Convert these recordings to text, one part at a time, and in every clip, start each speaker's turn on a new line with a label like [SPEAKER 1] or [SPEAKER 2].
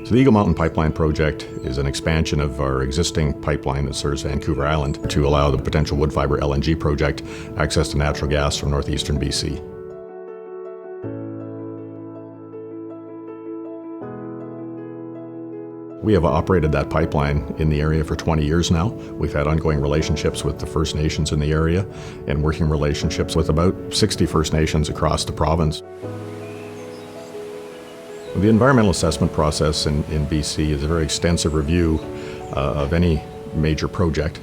[SPEAKER 1] So the Eagle Mountain Pipeline Project is an expansion of our existing pipeline that serves Vancouver Island to allow the potential Woodfibre LNG project access to natural gas from northeastern BC. We have operated that pipeline in the area for 20 years now. We've had ongoing relationships with the First Nations in the area and working relationships with about 60 First Nations across the province. The environmental assessment process in BC is a very extensive review of any major project.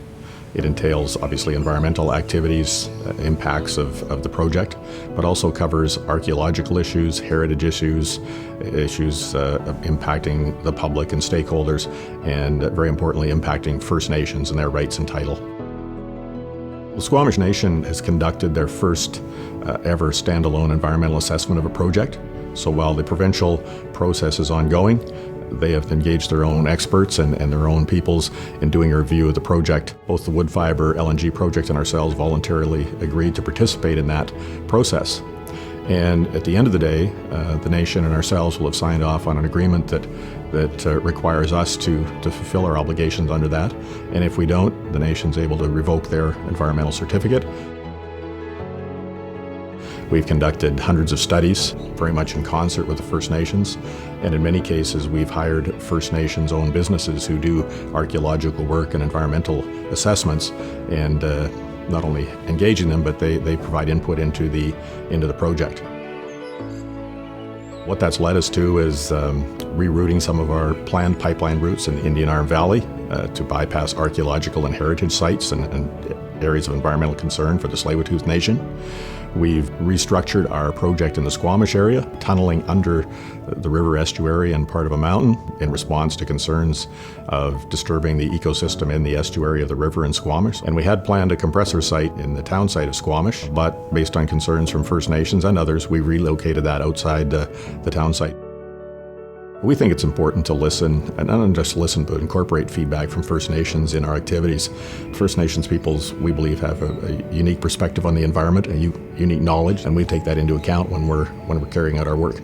[SPEAKER 1] It entails, obviously, environmental activities, impacts of the project, but also covers archaeological issues, heritage issues impacting the public and stakeholders, and very importantly, impacting First Nations and their rights and title. The Squamish Nation has conducted their first ever standalone environmental assessment of a project. So while the provincial process is ongoing, they have engaged their own experts and their own peoples in doing a review of the project. Both the Woodfibre LNG project and ourselves voluntarily agreed to participate in that process. And at the end of the day, the nation and ourselves will have signed off on an agreement that requires us to fulfill our obligations under that. And if we don't, the nation's able to revoke their environmental certificate. We've conducted hundreds of studies, very much in concert with the First Nations, and in many cases we've hired First Nations-owned businesses who do archaeological work and environmental assessments, and not only engaging them, but they provide input into the project. What that's led us to is rerouting some of our planned pipeline routes in the Indian Arm Valley to bypass archaeological and heritage sites and areas of environmental concern for the Tsleil-Waututh Nation. We've restructured our project in the Squamish area, tunneling under the river estuary and part of a mountain in response to concerns of disturbing the ecosystem in the estuary of the river in Squamish. And we had planned a compressor site in the town site of Squamish, but based on concerns from First Nations and others, we relocated that outside the town site. We think it's important to listen, and not just listen, but incorporate feedback from First Nations in our activities. First Nations peoples, we believe, have a unique perspective on the environment, a unique knowledge, and we take that into account when we're carrying out our work.